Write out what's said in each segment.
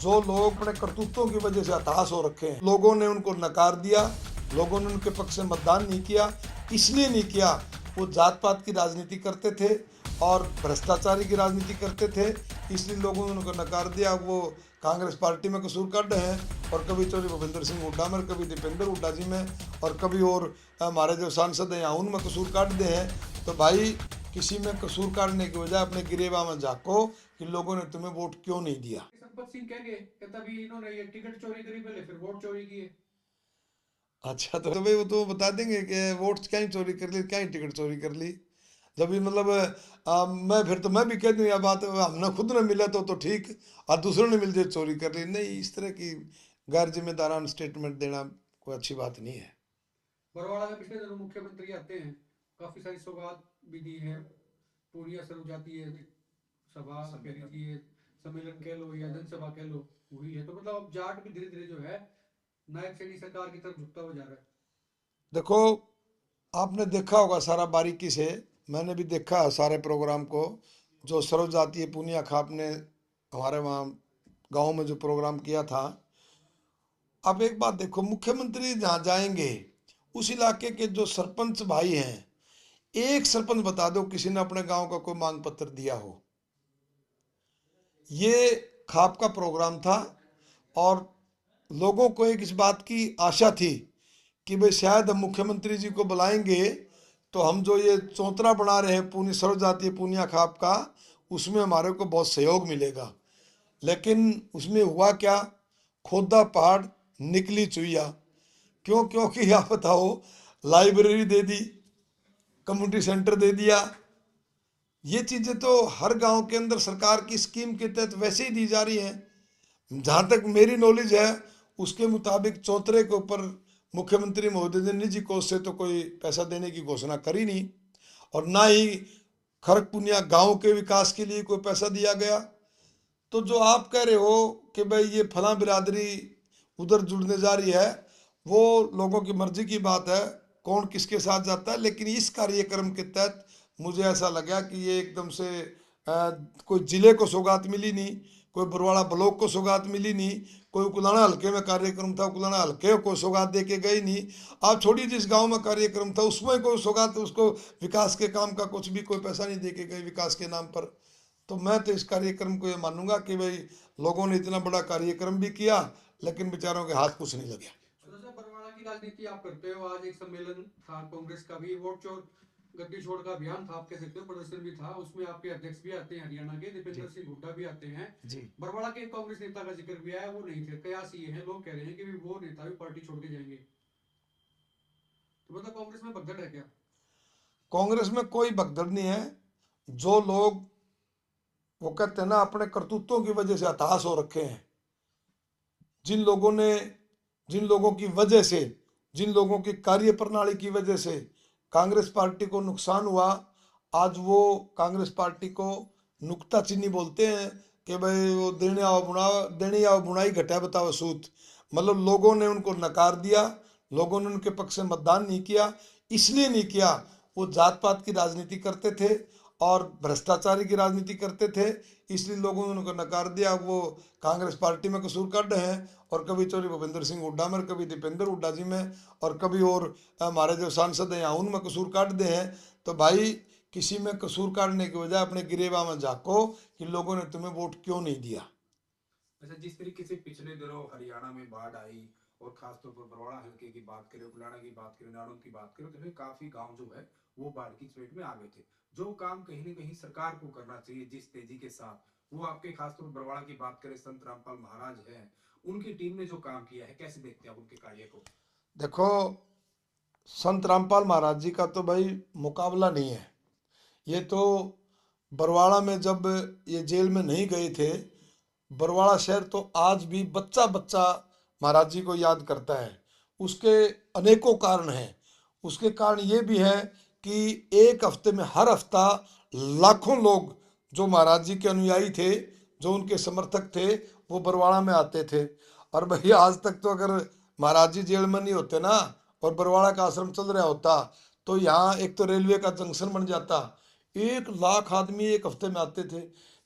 जो लोग अपने करतूतों की वजह से हताश हो रखे हैं, लोगों ने उनको नकार दिया, लोगों ने उनके पक्ष में मतदान नहीं किया। इसलिए नहीं किया, वो जात पात की राजनीति करते थे और भ्रष्टाचारी की राजनीति करते थे, इसलिए लोगों ने उनको नकार दिया। वो कांग्रेस पार्टी में कसूर काट रहे हैं और कभी चौधरी भूपेंद्र सिंह हुड्डा में, कभी दीपेंद्र हुड्डा जी में, और कभी और हमारे जो सांसद हैं यहाँ उनमें कसूर काट दे हैं। तो भाई, किसी में कसूर काटने की बजाय अपने गिरेबा में झाँको कि लोगों ने तुम्हें वोट क्यों नहीं दिया। संपत सिंह कहेंगे कि तभी इन्होंने ये टिकट चोरी करी, पहले फिर वोट चोरी किए। अच्छा, तो भाई वो तो बता देंगे कि वोट क्या ही चोरी कर ली, क्या ही टिकट चोरी कर ली। जब भी मतलब मैं फिर तो मैं भी कह दूँ यह बात, हमने खुद ने मिला तो ठीक, और दूसरों ने मिल जाए चोरी कर ली। नहीं, इस तरह की गैर जिम्मेदारान स्टेटमेंट देना कोई अच्छी बात नहीं है। बरवाड़ा में पिछले दिनों मुख्यमंत्री आते हैं, काफी सारी सौगात भी दी है, पूर्णिया शुरू जाती है, सभा कह लीजिए, सम्मेलन कह लो या जनसभा कह लो, हुई है। तो मतलब अब जाट भी धीरे धीरे जो है नायक श्रेणी सरकार की तरफ झुकता हुआ जा रहा है। देखो, आपने देखा होगा सारा बारीकी से, मैंने भी देखा सारे प्रोग्राम को, जो सर्व जातीय पुनिया खाप ने हमारे वहाँ गांव में जो प्रोग्राम किया था। अब एक बात देखो, मुख्यमंत्री जहाँ जाएंगे उस इलाके के जो सरपंच भाई हैं, एक सरपंच बता दो किसी ने अपने गांव का कोई मांग पत्र दिया हो। ये खाप का प्रोग्राम था और लोगों को एक इस बात की आशा थी कि भाई शायद हम मुख्यमंत्री जी को बुलाएंगे तो हम जो ये चौतरा बना रहे हैं पूनी सर्व जातीय पूनिया खाप का, उसमें हमारे को बहुत सहयोग मिलेगा। लेकिन उसमें हुआ क्या, खोदा पहाड़ निकली चुईया। क्यों? क्योंकि आप बताओ, लाइब्रेरी दे दी, कम्युनिटी सेंटर दे दिया, ये चीज़ें तो हर गांव के अंदर सरकार की स्कीम के तहत वैसे ही दी जा रही हैं। जहाँ तक मेरी नॉलेज है उसके मुताबिक चौतरे के ऊपर मुख्यमंत्री महोदय ने निजी कोष से तो कोई पैसा देने की घोषणा करी नहीं, और ना ही खरक पुनिया गाँव के विकास के लिए कोई पैसा दिया गया। तो जो आप कह रहे हो कि भाई ये फला बिरादरी उधर जुड़ने जा रही है, वो लोगों की मर्जी की बात है, कौन किसके साथ जाता है। लेकिन इस कार्यक्रम के तहत मुझे ऐसा लगा कि ये एकदम से कोई जिले को सौगात मिली नहीं, कोई बरवाड़ा ब्लॉक को सौगात मिली नहीं, कोई कुलाना हल्के में कार्यक्रम था, कुलाना हल्के को सौगात दे के गई नहीं। आप छोड़िए, जिस गांव में कार्यक्रम था उसमें कोई सौगात, उसको विकास के काम का कुछ भी कोई पैसा नहीं दे के गए विकास के नाम पर। तो मैं तो इस कार्यक्रम को ये मानूंगा कि भाई लोगों ने इतना बड़ा कार्यक्रम भी किया लेकिन बेचारों के हाथ कुछ नहीं लगे। बरवाड़ा की राजनीति आप करते हो, आज एक सम्मेलन था कांग्रेस का भी, वोट चोर गद्दी छोड़ का अभियान था, आप कह सकते हो, प्रदर्शन भी था, उसमें आपके अध्यक्ष भी आते हैं हरियाणा के, दीपेंद्र सिंह हुड्डा भी आते हैं जी। बरवाड़ा के कांग्रेस नेता का जिक्र भी आया, वो नहीं थे। कयास ये है, लोग कह रहे हैं कि वो नेता भी पार्टी छोड़ के जाएंगे। तो मतलब कांग्रेस में भगदड़ है क्या? कांग्रेस में कोई भगदड़ नहीं है। जो लोग, वो कहते हैं ना, अपने करतूतों की वजह से हताश हो रखे हैं, जिन लोगों ने, जिन लोगों की वजह से, जिन लोगों की कार्य प्रणाली की वजह से कांग्रेस पार्टी को नुकसान हुआ, आज वो कांग्रेस पार्टी को नुक्ताचीनी बोलते हैं कि भाई वो देने आओ बुनाई घटा बताओ सूत। मतलब लोगों ने उनको नकार दिया, लोगों ने उनके पक्ष में मतदान नहीं किया। इसलिए नहीं किया, वो जात पात की राजनीति करते थे और भ्रष्टाचारी की राजनीति करते थे, इसलिए लोगों ने उनको नकार दिया। वो कांग्रेस पार्टी में कसूर काट रहे हैं और कभी चौधरी भूपेंद्र सिंह हुड्डा में, कभी दीपेंद्र हुड्डा जी में, और कभी और हमारे जो सांसद हैं यहाँ उनमें कसूर काट दे हैं। तो भाई, किसी में कसूर काटने की बजाय अपने गिरेबा में झाँको कि लोगों ने तुम्हें वोट क्यों नहीं दिया। अच्छा, जिस तरीके से पिछले दिनों हरियाणा में बाढ़ आई और खासतौर पर बरवाड़ा हल्के की बात करें, उलाना की बात करें, नाड़ों की बात करें, तो काफी गांव जो है वो बाढ़ की चपेट में आ गए थे। जो काम कहीं ना कहीं सरकार को करना चाहिए जिस तेजी के साथ, वो आपके खासतौर पर बरवाड़ा की बात करें, संत रामपाल महाराज है, उनकी टीम ने जो काम किया है, कैसे देखते हैं आप उनके कार्य को? देखो, संत रामपाल महाराज जी का तो भाई मुकाबला नहीं है। ये तो बरवाड़ा में जब ये जेल में नहीं गए थे, बरवाड़ा शहर तो आज भी बच्चा बच्चा महाराज जी को याद करता है। उसके अनेकों कारण हैं। उसके कारण ये भी है कि एक हफ्ते में हर हफ्ता लाखों लोग जो महाराज जी के अनुयायी थे, जो उनके समर्थक थे, वो बरवाड़ा में आते थे। और भाई, आज तक तो अगर महाराज जी जेल में नहीं होते ना और बरवाड़ा का आश्रम चल रहा होता, तो यहाँ एक तो रेलवे का जंक्शन बन जाता। 1 लाख आदमी एक हफ्ते में आते थे।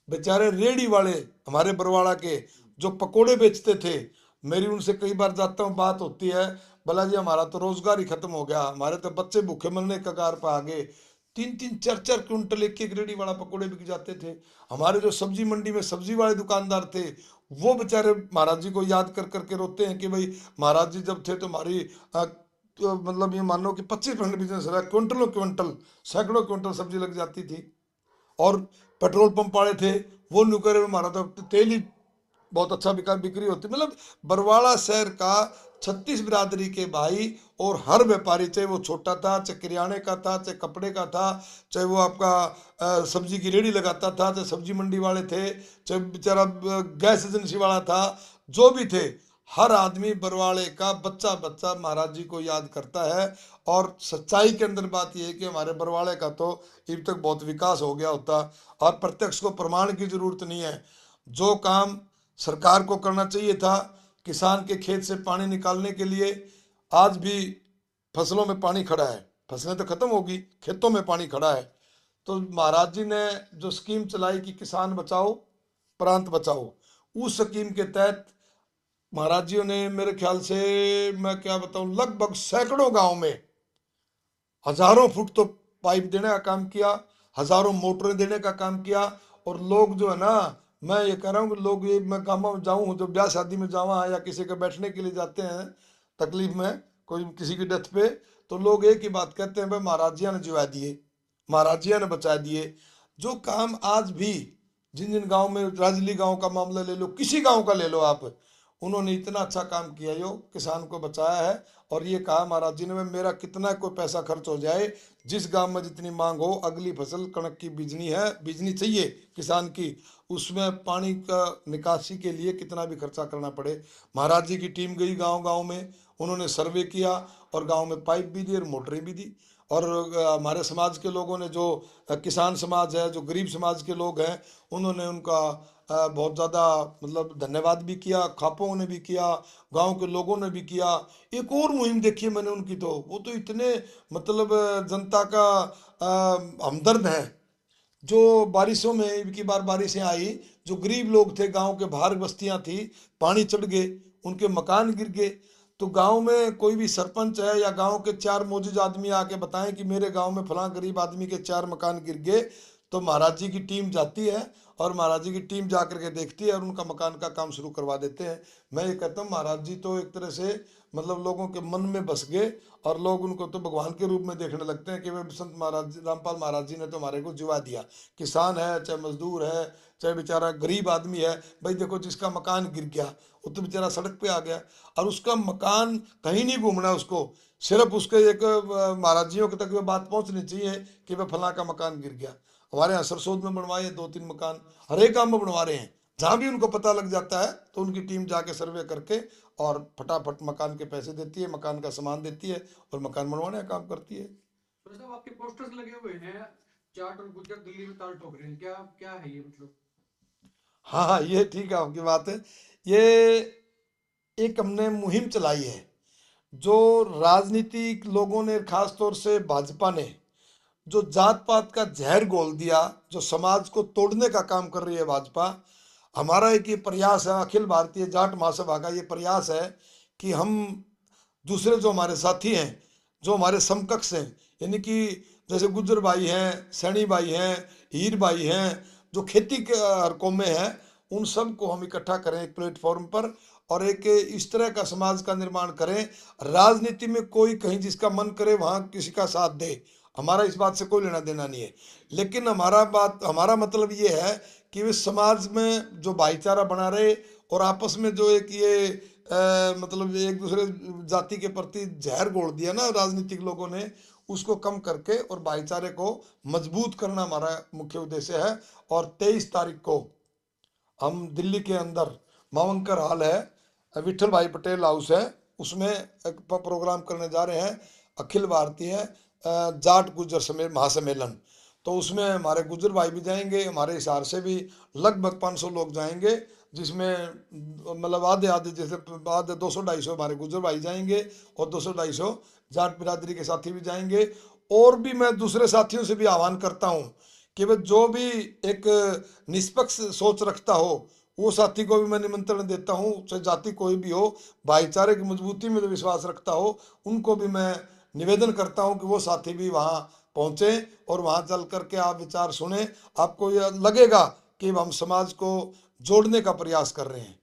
बेचारे रेडी वाले हमारे बरवाड़ा के, जो पकोड़े बेचते थे, मेरी उनसे कई बार जाता हूँ, बात होती है, बोला जी हमारा तो रोजगार ही खत्म हो गया, हमारे तो बच्चे भूखे मरने कगार पर आ गए। 3-3 4-4 क्विंटल एक एक रेडी वाला पकोड़े बिक जाते थे। हमारे जो सब्जी मंडी में सब्जी वाले दुकानदार थे, वो बेचारे महाराज जी को याद कर करके रोते हैं कि भाई महाराज जी जब थे तो हमारी तो मतलब ये मान लो कि 25% बिजनेस रहा, क्विंटलों क्विंटल सैकड़ों क्विंटल सब्जी लग जाती थी। और पेट्रोल पंप वाले थे, वो नुकरे में हमारा तो तेल ही बहुत अच्छा बिक्री होती। मतलब बरवाड़ा शहर का 36 बिरादरी के भाई और हर व्यापारी, चाहे वो छोटा था, चाहे किराने का था, चाहे कपड़े का था, चाहे वो आपका सब्जी की रेडी लगाता था, चाहे सब्जी मंडी वाले थे, चाहे बेचारा गैस एजेंसी वाला था, जो भी थे, हर आदमी बरवाड़े का बच्चा बच्चा महाराज जी को याद करता है। और सच्चाई के अंदर बात यह है कि हमारे बरवाड़े का तो अब तक बहुत विकास हो गया होता। और प्रत्यक्ष को प्रमाण की जरूरत नहीं है, जो काम सरकार को करना चाहिए था, किसान के खेत से पानी निकालने के लिए, आज भी फसलों में पानी खड़ा है, फसलें तो खत्म होगी, खेतों में पानी खड़ा है। तो महाराज जी ने जो स्कीम चलाई कि किसान बचाओ प्रांत बचाओ, उस स्कीम के तहत महाराज जी ने मेरे ख्याल से, मैं क्या बताऊं, लगभग सैकड़ों गांव में हजारों फुट तो पाइप देने का काम किया, हजारों मोटरें देने का काम किया। और लोग जो है ना, मैं ये कह रहा हूँ कि लोग, ये मैं गाँव में जाऊँ, जो ब्याह शादी में जावा या किसी के बैठने के लिए जाते हैं तकलीफ में, कोई किसी की डेथ पे, तो लोग एक ही बात कहते हैं, भाई महाराज जी ने जिवा दिए, महाराज जी ने बचा दिए। जो काम आज भी जिन जिन गांव में, राजली गांव का मामला ले लो, किसी गांव का ले लो आप, उन्होंने इतना अच्छा काम किया, यो किसान को बचाया है। और ये कहा महाराज जी ने, मेरा कितना कोई पैसा खर्च हो जाए, जिस गांव में जितनी मांग हो, अगली फसल कणक की बीजनी है, बीजनी चाहिए किसान की, उसमें पानी का निकासी के लिए कितना भी खर्चा करना पड़े, महाराज जी की टीम गई गांव गांव में, उन्होंने सर्वे किया और गांव में पाइप भी दी और मोटरें भी दी। और हमारे समाज के लोगों ने, जो किसान समाज है, जो गरीब समाज के लोग हैं, उन्होंने उनका बहुत ज़्यादा मतलब धन्यवाद भी किया, खापों ने भी किया, गांव के लोगों ने भी किया। एक और मुहिम देखी मैंने उनकी, तो वो तो इतने मतलब जनता का हमदर्द है। जो बारिशों में, इनकी बार बारिशें आई, जो गरीब लोग थे, गांव के बाहर बस्तियां थी, पानी चढ़ गए, उनके मकान गिर गए। तो गांव में कोई भी सरपंच है या गांव के 4 मौजूद आदमी आके बताएं कि मेरे गांव में फलां गरीब आदमी के 4 मकान गिर गए, तो महाराज जी की टीम जाती है और महाराज जी की टीम जा करके देखती है और उनका मकान का काम शुरू करवा देते हैं। मैं ये कहता हूँ, महाराज जी तो एक तरह से मतलब लोगों के मन में बस गए और लोग उनको तो भगवान के रूप में देखने लगते हैं कि वे संत महाराज रामपाल महाराज जी ने तो हमारे को जिवा दिया। किसान है, चाहे मजदूर है, चाहे बेचारा गरीब आदमी है, भाई देखो जिसका मकान गिर गया, वो तो बेचारा सड़क पे आ गया, और उसका मकान कहीं नहीं घूमना, उसको सिर्फ उसके एक महाराज जियों तक वो बात पहुंचनी चाहिए कि वह फला का मकान गिर गया। हमारे यहाँ सरसोद में बनवाए 2-3 मकान, हर एक काम में बनवा रहे हैं, जहाँ भी उनको पता लग जाता है तो उनकी टीम जाके सर्वे करके और फटाफट मकान के पैसे देती है, मकान का सामान देती है और मकान बनवाने का काम करती है। तो साहब आपके पोस्टर्स लगे हुए हैं, जाट और गुज्जर दिल्ली में ताल ठोक रहे हैं, क्या क्या है ये मतलब? हाँ हाँ, ये ठीक है आपकी बात है। ये एक हमने मुहिम चलाई है, जो राजनीतिक लोगों ने, खास तौर से भाजपा ने, जो जात पात का जहर घोल दिया, जो समाज को तोड़ने का काम कर रही है भाजपा। हमारा एक ये प्रयास है, अखिल भारतीय जाट महासभा का ये प्रयास है कि हम दूसरे जो हमारे साथी हैं, जो हमारे समकक्ष हैं, यानी कि जैसे गुज्जर भाई हैं, सैनी भाई हैं, हीर भाई हैं, जो खेती के हरकों में हैं, उन सब को हम इकट्ठा करें एक प्लेटफॉर्म पर और एक इस तरह का समाज का निर्माण करें। राजनीति में कोई कहीं जिसका मन करे वहाँ किसी का साथ दे, हमारा इस बात से कोई लेना देना नहीं है। लेकिन हमारा मतलब ये है कि वे समाज में जो भाईचारा बना रहे और आपस में जो एक ये मतलब एक दूसरे जाति के प्रति जहर घोल दिया ना राजनीतिक लोगों ने, उसको कम करके और भाईचारे को मजबूत करना हमारा मुख्य उद्देश्य है। और 23 तारीख को हम दिल्ली के अंदर मावंकर हॉल है, विठल भाई पटेल हाउस है, उसमें एक प्रोग्राम करने जा रहे हैं, अखिल भारतीय जाट गुज्जर महासम्मेलन। तो उसमें हमारे गुज्जर भाई भी जाएंगे, हमारे हिसार से भी लगभग 500 लोग जाएंगे, जिसमें मतलब आधे आधे, जैसे आधे 200-250 हमारे गुज्जर भाई जाएंगे और 200-250 जाट बिरादरी के साथी भी जाएंगे। और भी मैं दूसरे साथियों से भी आह्वान करता हूँ कि वह जो भी एक निष्पक्ष सोच रखता हो, वो साथी को भी मैं निमंत्रण देता हूँ, चाहे जाति कोई भी हो, भाईचारे की मजबूती में जो विश्वास रखता हो, उनको भी मैं निवेदन करता हूँ कि वो साथी भी वहाँ पहुँचे और वहाँ चल करके आप विचार सुने। आपको यह लगेगा कि हम समाज को जोड़ने का प्रयास कर रहे हैं।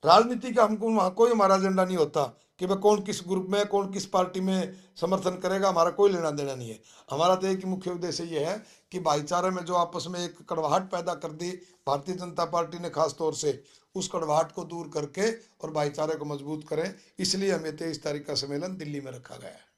राजनीति का हमको वहाँ कोई हमारा एजेंडा नहीं होता कि भाई कौन किस ग्रुप में, कौन किस पार्टी में समर्थन करेगा, हमारा कोई लेना देना नहीं है। हमारा तो एक ही मुख्य उद्देश्य ये है कि भाईचारे में जो आपस में एक कड़वाहट पैदा कर दी भारतीय जनता पार्टी ने खास तौर से, उस कड़वाहट को दूर करके और भाईचारे को मजबूत करें। इसलिए हमें 23 तारीख का सम्मेलन दिल्ली में रखा गया है।